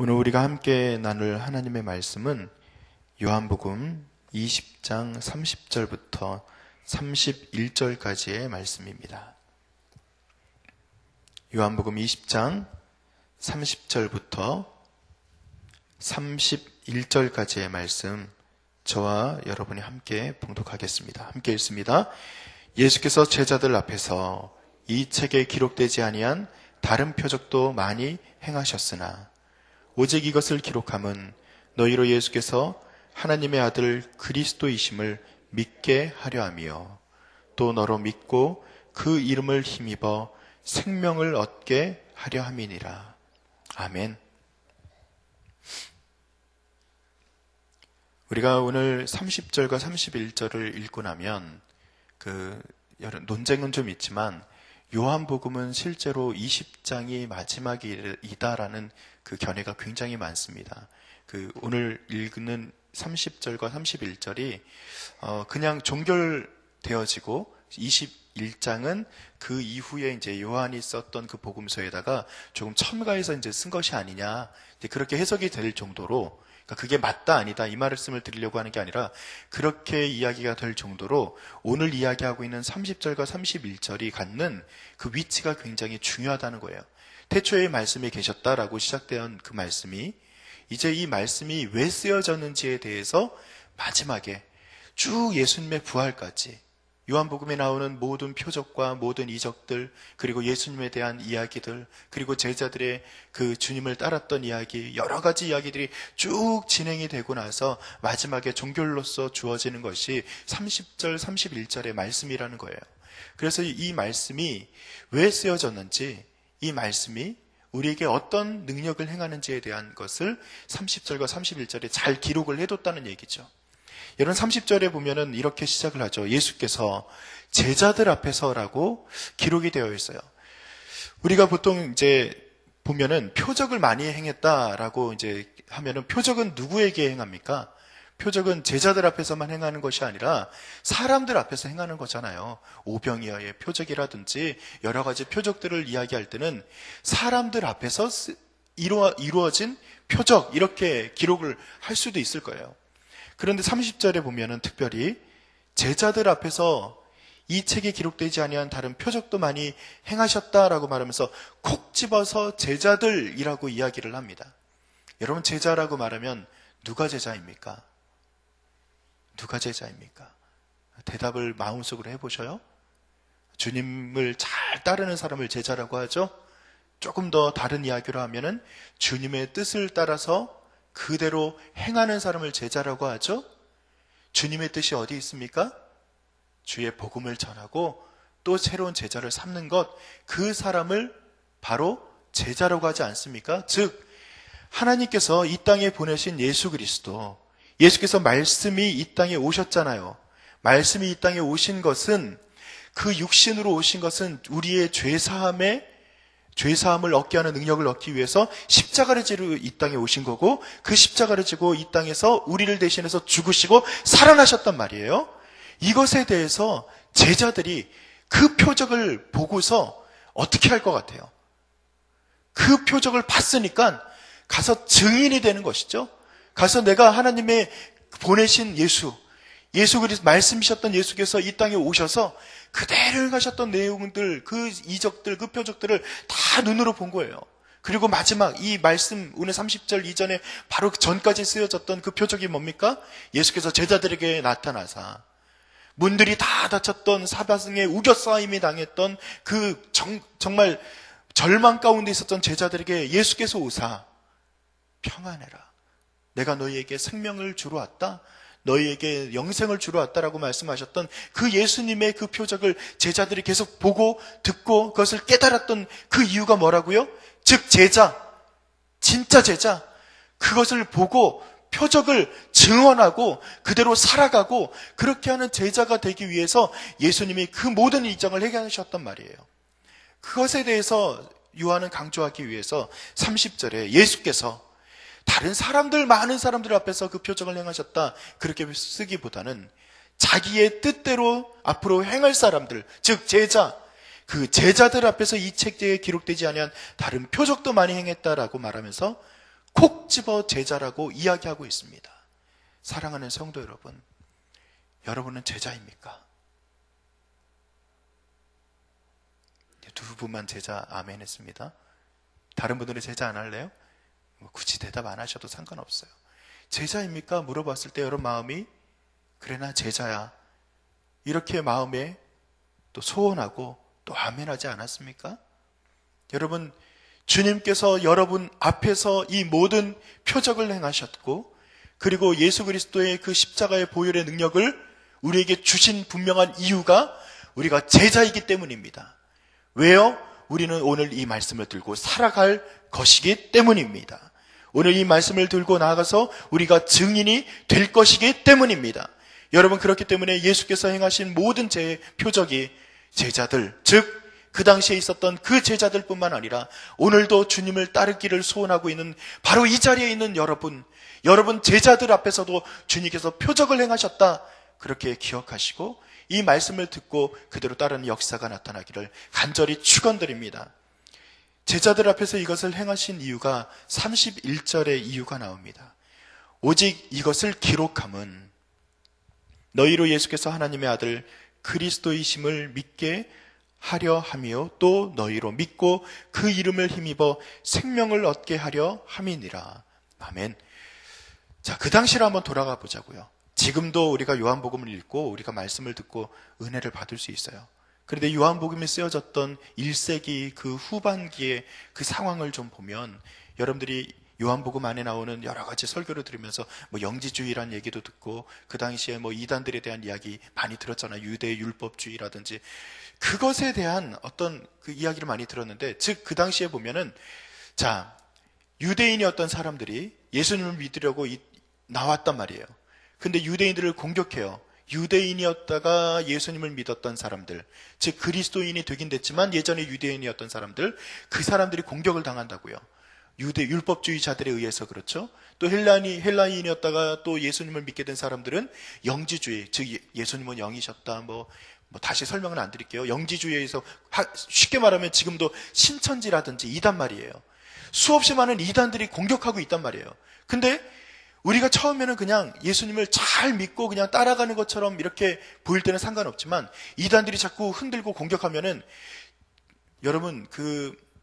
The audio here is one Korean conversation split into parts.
오늘 우리가 함께 나눌 하나님의 말씀은 요한복음 20장 30절부터 31절까지의 말씀입니다. 요한복음 20장 30절부터 31절까지의 말씀, 저와 여러분이 함께 봉독하겠습니다. 함께 읽습니다. 예수께서 제자들 앞에서 이 책에 기록되지 아니한 다른 표적도 많이 행하셨으나 오직 이것을 기록함은 너희로 예수께서 하나님의 아들 그리스도이심을 믿게 하려 함이요 또 너로 믿고 그 이름을 힘입어 생명을 얻게 하려 함이니라. 아멘. 우리가 오늘 30절과 31절을 읽고 나면 논쟁은 좀 있지만 요한복음은 실제로 20장이 마지막이다라는 그 견해가 굉장히 많습니다. 오늘 읽는 30절과 31절이 그냥 종결되어지고 21장은 그 이후에 이제 요한이 썼던 그 복음서에다가 조금 첨가해서 이제 쓴 것이 아니냐, 그렇게 해석이 될 정도로, 그게 맞다 아니다 이 말씀을 드리려고 하는 게 아니라 그렇게 이야기가 될 정도로 오늘 이야기하고 있는 30절과 31절이 갖는 그 위치가 굉장히 중요하다는 거예요. 태초에 말씀이 계셨다라고 시작된 그 말씀이 이제 이 말씀이 왜 쓰여졌는지에 대해서 마지막에 쭉 예수님의 부활까지, 요한복음에 나오는 모든 표적과 모든 이적들, 그리고 예수님에 대한 이야기들, 그리고 제자들의 그 주님을 따랐던 이야기, 여러 가지 이야기들이 쭉 진행이 되고 나서 마지막에 종결로서 주어지는 것이 30절, 31절의 말씀이라는 거예요. 그래서 이 말씀이 왜 쓰여졌는지, 이 말씀이 우리에게 어떤 능력을 행하는지에 대한 것을 30절과 31절에 잘 기록을 해뒀다는 얘기죠. 여러분 30절에 보면은 이렇게 시작을 하죠. 예수께서 제자들 앞에서라고 기록이 되어 있어요. 우리가 보통 이제 보면은 표적을 많이 행했다라고 이제 하면은 표적은 누구에게 행합니까? 표적은 제자들 앞에서만 행하는 것이 아니라 사람들 앞에서 행하는 거잖아요. 오병이어의 표적이라든지 여러 가지 표적들을 이야기할 때는 사람들 앞에서 이루어진 표적, 이렇게 기록을 할 수도 있을 거예요. 그런데 30절에 보면은 특별히 제자들 앞에서 이 책에 기록되지 아니한 다른 표적도 많이 행하셨다라고 말하면서 콕 집어서 제자들이라고 이야기를 합니다. 여러분, 제자라고 말하면 누가 제자입니까? 누가 제자입니까? 대답을 마음속으로 해보셔요. 주님을 잘 따르는 사람을 제자라고 하죠. 조금 더 다른 이야기로 하면은 주님의 뜻을 따라서 그대로 행하는 사람을 제자라고 하죠. 주님의 뜻이 어디 있습니까? 주의 복음을 전하고 또 새로운 제자를 삼는 것, 그 사람을 바로 제자라고 하지 않습니까? 즉 하나님께서 이 땅에 보내신 예수 그리스도, 예수께서 말씀이 이 땅에 오셨잖아요. 말씀이 이 땅에 오신 것은, 그 육신으로 오신 것은 우리의 죄사함을 얻게 하는 능력을 얻기 위해서 십자가를 지고 이 땅에 오신 거고, 그 십자가를 지고 이 땅에서 우리를 대신해서 죽으시고 살아나셨단 말이에요. 이것에 대해서 제자들이 그 표적을 보고서 어떻게 할 것 같아요? 그 표적을 봤으니까 가서 증인이 되는 것이죠. 가서 내가 하나님의 보내신 예수 그리스도, 말씀이셨던 예수께서 이 땅에 오셔서 그대로 행하셨던 내용들, 그 이적들, 그 표적들을 다 눈으로 본 거예요. 그리고 마지막 이 말씀, 오늘 30절 이전에 바로 전까지 쓰여졌던 그 표적이 뭡니까? 예수께서 제자들에게 나타나사 문들이 다 닫혔던 사바승에 우겨싸임이 당했던 그 정말 절망 가운데 있었던 제자들에게 예수께서 오사 평안해라, 내가 너희에게 생명을 주러 왔다, 너희에게 영생을 주러 왔다라고 말씀하셨던 그 예수님의 그 표적을 제자들이 계속 보고 듣고 그것을 깨달았던 그 이유가 뭐라고요? 즉 제자, 진짜 제자, 그것을 보고 표적을 증언하고 그대로 살아가고 그렇게 하는 제자가 되기 위해서 예수님이 그 모든 일정을 해결하셨단 말이에요. 그것에 대해서 요한은 강조하기 위해서 30절에 예수께서 다른 사람들, 많은 사람들 앞에서 그 표적을 행하셨다, 그렇게 쓰기보다는 자기의 뜻대로 앞으로 행할 사람들, 즉 제자, 그 제자들 앞에서 이 책에 기록되지 아니한 다른 표적도 많이 행했다라고 말하면서 콕 집어 제자라고 이야기하고 있습니다. 사랑하는 성도 여러분, 여러분은 제자입니까? 두 분만 제자 아멘 했습니다. 다른 분들은 제자 안 할래요? 굳이 대답 안 하셔도 상관없어요. 제자입니까? 물어봤을 때 여러분 마음이 그래 나 제자야 이렇게 마음에 또 소원하고 또 아멘하지 않았습니까? 여러분, 주님께서 여러분 앞에서 이 모든 표적을 행하셨고 그리고 예수 그리스도의 그 십자가의 보혈의 능력을 우리에게 주신 분명한 이유가 우리가 제자이기 때문입니다. 왜요? 우리는 오늘 이 말씀을 들고 살아갈 것이기 때문입니다. 오늘 이 말씀을 들고 나아가서 우리가 증인이 될 것이기 때문입니다. 여러분, 그렇기 때문에 예수께서 행하신 모든 제 표적이 제자들, 즉 그 당시에 있었던 그 제자들 뿐만 아니라 오늘도 주님을 따르기를 소원하고 있는 바로 이 자리에 있는 여러분 제자들 앞에서도 주님께서 표적을 행하셨다, 그렇게 기억하시고 이 말씀을 듣고 그대로 따르는 역사가 나타나기를 간절히 축원드립니다. 제자들 앞에서 이것을 행하신 이유가 31절의 이유가 나옵니다. 오직 이것을 기록함은 너희로 예수께서 하나님의 아들 그리스도이심을 믿게 하려 함이요 또 너희로 믿고 그 이름을 힘입어 생명을 얻게 하려 함이니라. 아멘. 자, 그 당시를 한번 돌아가 보자고요. 지금도 우리가 요한복음을 읽고 우리가 말씀을 듣고 은혜를 받을 수 있어요. 그런데 요한복음이 쓰여졌던 1세기 그 후반기의 그 상황을 좀 보면 여러분들이 요한복음 안에 나오는 여러 가지 설교를 들으면서 영지주의라는 얘기도 듣고 그 당시에 이단들에 대한 이야기 많이 들었잖아요. 유대 율법주의라든지 그것에 대한 어떤 그 이야기를 많이 들었는데, 즉 그 당시에 보면은 자, 유대인이었던 사람들이 예수님을 믿으려고 나왔단 말이에요. 근데 유대인들을 공격해요. 유대인이었다가 예수님을 믿었던 사람들, 즉 그리스도인이 되긴 됐지만 예전에 유대인이었던 사람들, 그 사람들이 공격을 당한다고요. 유대 율법주의자들에 의해서. 그렇죠. 또 헬라인이었다가 또 예수님을 믿게 된 사람들은 영지주의, 즉 예수님은 영이셨다, 다시 설명은 안 드릴게요. 영지주의에서 쉽게 말하면 지금도 신천지라든지 이단 말이에요. 수없이 많은 이단들이 공격하고 있단 말이에요. 근데 우리가 처음에는 그냥 예수님을 잘 믿고 그냥 따라가는 것처럼 이렇게 보일 때는 상관없지만 이단들이 자꾸 흔들고 공격하면은 여러분,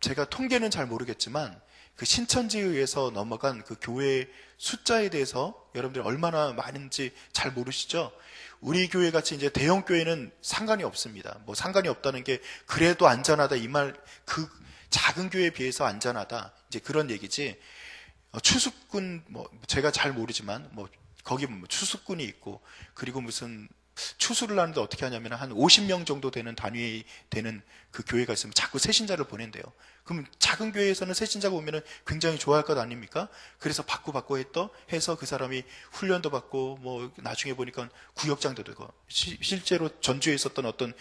제가 통계는 잘 모르겠지만 그 신천지에 의해서 넘어간 그 교회의 숫자에 대해서 여러분들이 얼마나 많은지 잘 모르시죠? 우리 교회 같이 이제 대형 교회는 상관이 없습니다. 상관이 없다는 게 그래도 안전하다 이 말, 그 작은 교회에 비해서 안전하다 이제 그런 얘기지. 추수꾼 제가 잘 모르지만 거기 추수꾼이 있고 그리고 무슨 추수를 하는데 어떻게 하냐면 한 50명 정도 되는 단위 되는 그 교회가 있으면 자꾸 새신자를 보낸대요. 그럼 작은 교회에서는 새신자가 오면은 굉장히 좋아할 것 아닙니까? 그래서 받고 해서 그 사람이 훈련도 받고 나중에 보니까 구역장도 되고, 실제로 전주에 있었던 어떤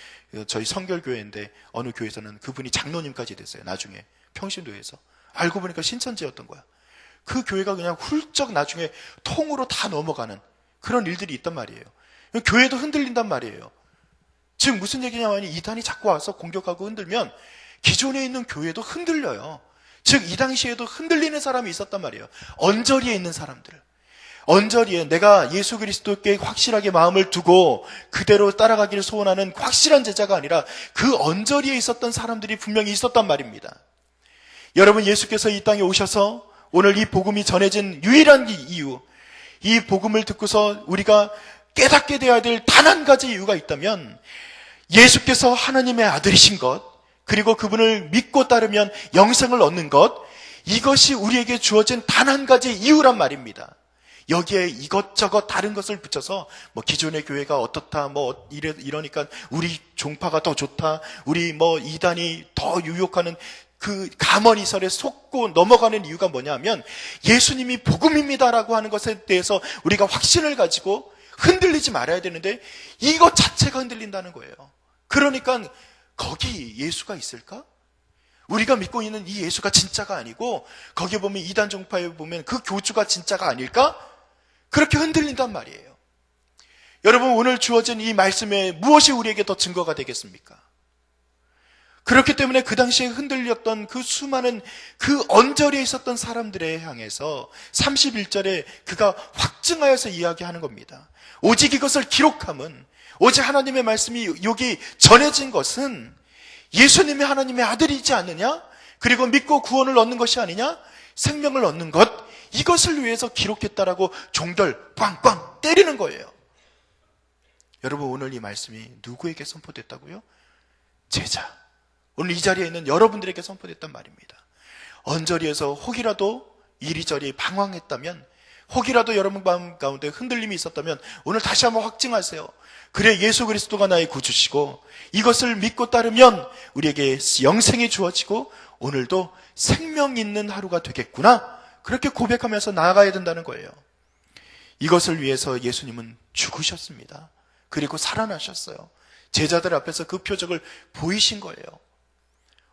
저희 성결교회인데 어느 교회에서는 그분이 장로님까지 됐어요. 나중에 평신도에서 알고 보니까 신천지였던 거야. 그 교회가 그냥 훌쩍 나중에 통으로 다 넘어가는 그런 일들이 있단 말이에요. 교회도 흔들린단 말이에요. 즉 무슨 얘기냐면 이단이 자꾸 와서 공격하고 흔들면 기존에 있는 교회도 흔들려요. 즉 이 당시에도 흔들리는 사람이 있었단 말이에요. 언저리에 있는 사람들, 언저리에 내가 예수 그리스도께 확실하게 마음을 두고 그대로 따라가기를 소원하는 확실한 제자가 아니라 그 언저리에 있었던 사람들이 분명히 있었단 말입니다. 여러분, 예수께서 이 땅에 오셔서 오늘 이 복음이 전해진 유일한 이유, 이 복음을 듣고서 우리가 깨닫게 되어야 될 단 한 가지 이유가 있다면 예수께서 하나님의 아들이신 것, 그리고 그분을 믿고 따르면 영생을 얻는 것, 이것이 우리에게 주어진 단 한 가지 이유란 말입니다. 여기에 이것저것 다른 것을 붙여서 기존의 교회가 어떻다 이러니까 우리 종파가 더 좋다, 우리 이단이 더 유혹하는 그 가머니설에 속고 넘어가는 이유가 뭐냐면 예수님이 복음입니다라고 하는 것에 대해서 우리가 확신을 가지고 흔들리지 말아야 되는데 이것 자체가 흔들린다는 거예요. 그러니까 거기 예수가 있을까? 우리가 믿고 있는 이 예수가 진짜가 아니고 거기에 보면 이단 종파에 보면 그 교주가 진짜가 아닐까? 그렇게 흔들린단 말이에요. 여러분, 오늘 주어진 이 말씀에 무엇이 우리에게 더 증거가 되겠습니까? 그렇기 때문에 그 당시에 흔들렸던 그 수많은 그 언저리에 있었던 사람들에 향해서 31절에 그가 확증하여서 이야기하는 겁니다. 오직 이것을 기록함은, 오직 하나님의 말씀이 여기 전해진 것은 예수님이 하나님의 아들이지 않느냐? 그리고 믿고 구원을 얻는 것이 아니냐? 생명을 얻는 것, 이것을 위해서 기록했다라고 종결 빵빵 때리는 거예요. 여러분, 오늘 이 말씀이 누구에게 선포됐다고요? 제자, 오늘 이 자리에 있는 여러분들에게 선포됐단 말입니다. 언저리에서 혹이라도 이리저리 방황했다면, 혹이라도 여러분 마음 가운데 흔들림이 있었다면 오늘 다시 한번 확증하세요. 그래, 예수 그리스도가 나의 구주시고 이것을 믿고 따르면 우리에게 영생이 주어지고 오늘도 생명 있는 하루가 되겠구나, 그렇게 고백하면서 나아가야 된다는 거예요. 이것을 위해서 예수님은 죽으셨습니다. 그리고 살아나셨어요. 제자들 앞에서 그 표적을 보이신 거예요.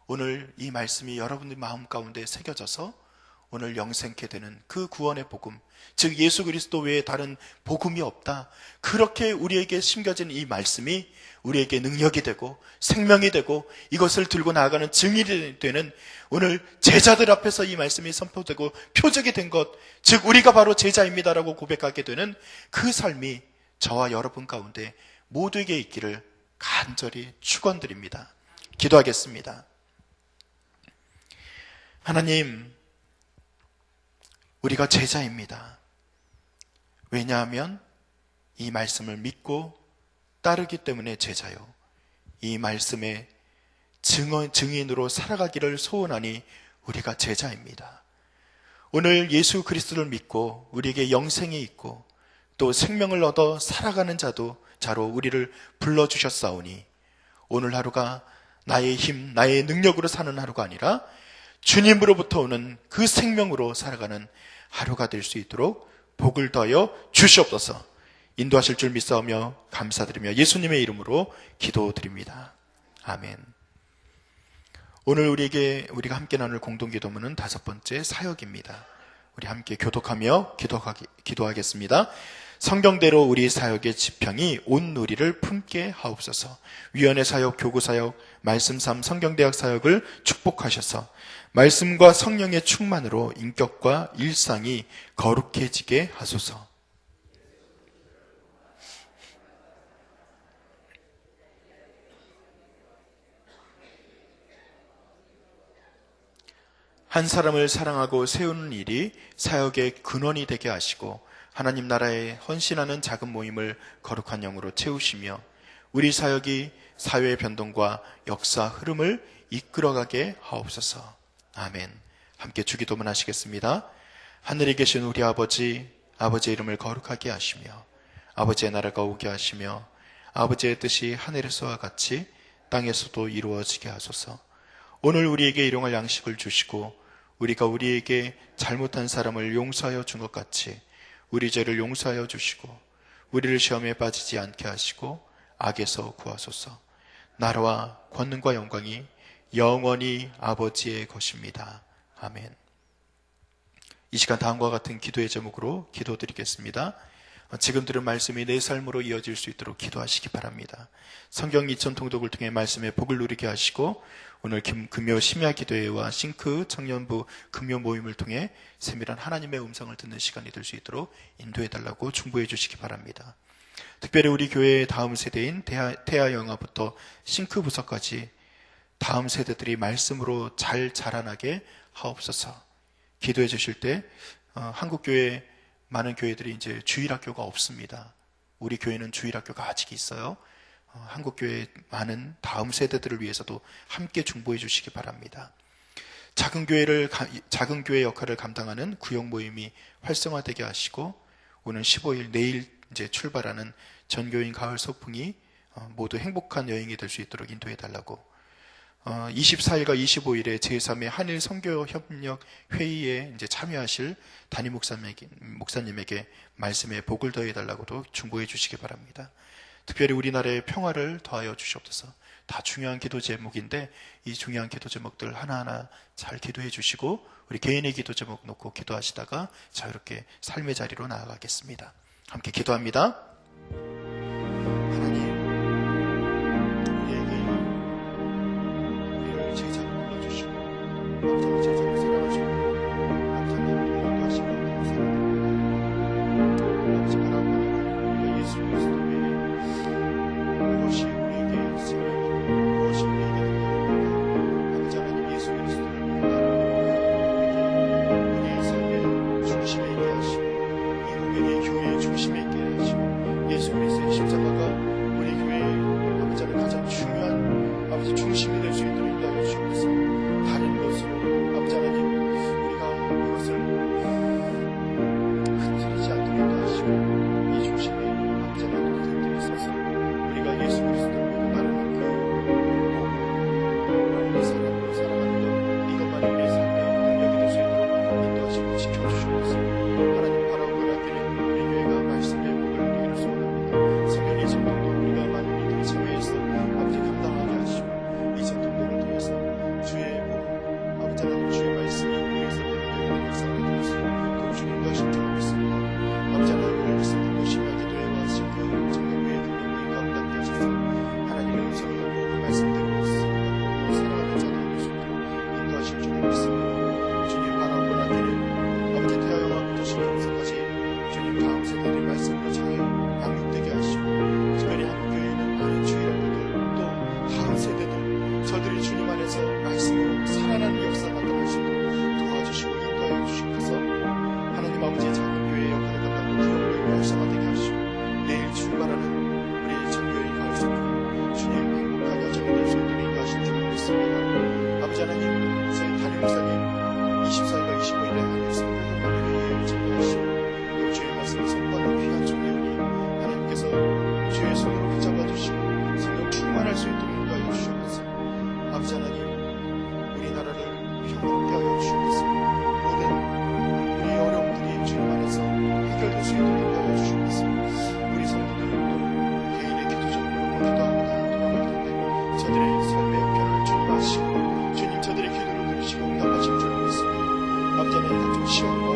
오늘 이 말씀이 여러분들 마음 가운데 새겨져서 오늘 영생케 되는 그 구원의 복음, 즉 예수 그리스도 외에 다른 복음이 없다, 그렇게 우리에게 심겨진 이 말씀이 우리에게 능력이 되고 생명이 되고 이것을 들고 나아가는 증인이 되는, 오늘 제자들 앞에서 이 말씀이 선포되고 표적이 된 것, 즉 우리가 바로 제자입니다라고 고백하게 되는 그 삶이 저와 여러분 가운데 모두에게 있기를 간절히 축원드립니다. 기도하겠습니다. 하나님, 우리가 제자입니다. 왜냐하면 이 말씀을 믿고 따르기 때문에 제자요, 이 말씀의 증인으로 살아가기를 소원하니 우리가 제자입니다. 오늘 예수 그리스도를 믿고 우리에게 영생이 있고 또 생명을 얻어 살아가는 자로 우리를 불러주셨사오니 오늘 하루가 나의 힘, 나의 능력으로 사는 하루가 아니라 주님으로부터 오는 그 생명으로 살아가는 하루가 될 수 있도록 복을 더하여 주시옵소서. 인도하실 줄 믿사오며 감사드리며 예수님의 이름으로 기도드립니다. 아멘. 오늘 우리가 함께 나눌 공동기도문은 5번째 사역입니다. 우리 함께 교독하며 기도하겠습니다. 성경대로 우리 사역의 지평이 온 누리를 품게 하옵소서. 위원회 사역, 교구 사역, 말씀 삶, 성경대학 사역을 축복하셔서 말씀과 성령의 충만으로 인격과 일상이 거룩해지게 하소서. 한 사람을 사랑하고 세우는 일이 사역의 근원이 되게 하시고 하나님 나라에 헌신하는 작은 모임을 거룩한 영으로 채우시며 우리 사역이 사회의 변동과 역사 흐름을 이끌어가게 하옵소서. 아멘. 함께 주기도문 하시겠습니다. 하늘에 계신 우리 아버지의 이름을 거룩하게 하시며 아버지의 나라가 오게 하시며 아버지의 뜻이 하늘에서와 같이 땅에서도 이루어지게 하소서. 오늘 우리에게 일용할 양식을 주시고 우리가 우리에게 잘못한 사람을 용서하여 준 것 같이 우리 죄를 용서하여 주시고 우리를 시험에 빠지지 않게 하시고 악에서 구하소서. 나라와 권능과 영광이 영원히 아버지의 것입니다. 아멘. 이 시간 다음과 같은 기도의 제목으로 기도드리겠습니다. 지금 들은 말씀이 내 삶으로 이어질 수 있도록 기도하시기 바랍니다. 성경 2000 통독을 통해 말씀의 복을 누리게 하시고 오늘 금요 심야 기도회와 싱크 청년부 금요 모임을 통해 세밀한 하나님의 음성을 듣는 시간이 될 수 있도록 인도해달라고 중보해 주시기 바랍니다. 특별히 우리 교회의 다음 세대인 태아 영아부터 싱크 부서까지 다음 세대들이 말씀으로 잘 자라나게 하옵소서. 기도해 주실 때 한국교회 많은 교회들이 이제 주일학교가 없습니다. 우리 교회는 주일학교가 아직 있어요. 한국교회 많은 다음 세대들을 위해서도 함께 중보해 주시기 바랍니다. 작은 교회 역할을 감당하는 구역 모임이 활성화되게 하시고 오는 15일 내일 이제 출발하는 전교인 가을 소풍이 모두 행복한 여행이 될 수 있도록 인도해 달라고. 24일과 25일에 제3회 한일 선교 협력 회의에 이제 참여하실 담임 목사님에게 말씀의 복을 더해 달라고도 중보해 주시기 바랍니다. 특별히 우리나라의 평화를 더하여 주시옵소서. 다 중요한 기도 제목인데 이 중요한 기도 제목들 하나하나 잘 기도해 주시고 우리 개인의 기도 제목 놓고 기도하시다가 자유롭게 삶의 자리로 나아가겠습니다. 함께 기도합니다. 하나님, 우리에게 아버지 제자를 사랑하시고 아버지 하나님 인도하시고 감사합니다. 아버지 바라보는 우리가 예수 그리스도의 무엇이 우리에게 생명이고 무엇이 우리에게 능력입니까? 아버지 하나님 예수 그리스도를 믿는 우리의 삶의 중심에 있게 하시고 이 공연의 교회의 중심에 있게 하시고 예수 그리스도의 십자가가 우리 교회의 아버지 하나님 가장 중요한 아버지 중심이 될 수 있도록 인도하여 주옵소서. 다른 것으로 아버지 하나님 우리가 이것을 흔들리지 않도록 인도하시고 이 중심에 아버지 하나님 흔들이 있어서 우리가 예수 그리스도를 믿고 따르는 그 사람으로 살아가는 것 이것만이 우리의 삶의 능력이 될 수 있도록 인도하시고 지켜주시옵소서. 하나님 바라보고 하기는 우리 교회가 말씀의 복을 누리기를 소원합니다. 성령의 전통도 우리가 많은 이들이 참여해서 아버지 감당하게 하시고 이 전통들을 통해서 주의 복 아버지 하나님 주의 말씀이 우리의 삶의 능력이 역사하게 되었으니 도주님 인도하실 줄 믿습니다. 아버지 하나님 오늘 말씀 보시며 기도해 와신 그 정령부의 능력이 가운데 하셔서 하나님의 음성을 듣고 그 말씀대로 살아가는 자들이 될 수 있도록 인도하실 줄 믿습니다. 주님 바라보고 나기를 아버지 태아영화부터 신경서까지 주님 다음 세대의 말씀으로 잘 양육되게 하시고 특별히 한국교회에는 많은 주일학교들 또 다음 세대도 저들이 주님 안에서 말씀으로 살아나는 역사가 나타날 수 있도록 도와주시고 인도하여 주시옵소서. 하나님 아버지의 작은 교회의 역할을 감당하고 그 영역을 활성화되게 하시고 내일 출발하는 우리 전교회의 가르치고 주님 행복한 여정이 될 수 있도록 인도하실 줄 믿습니다. 아버지 하나님 저희 담임 목사님 24일과 25일에 한국 성교회를 참여하시고 또 주의 말씀을 선포하는 귀한 종교니 하나님께서 주의 손으로 붙잡아 주시고 성령 충만할 수 있도록 인도하여 주시옵소서. 아버지 하나님 우리나라를 평화롭게 하여 주시옵소서. 모든 우리의 어려움들이 주님 안에서 해결될 수 있도록 인도하여 주시옵소서. 우리 성도들도 개인의 기도적으로 기도하고 돌아갈 텐데 저들의 삶의 형편을 주님 아시고 주님 저들의 기도를 들으시고 응답하실 줄 믿습니다. 아버지 하나님 각종 시험과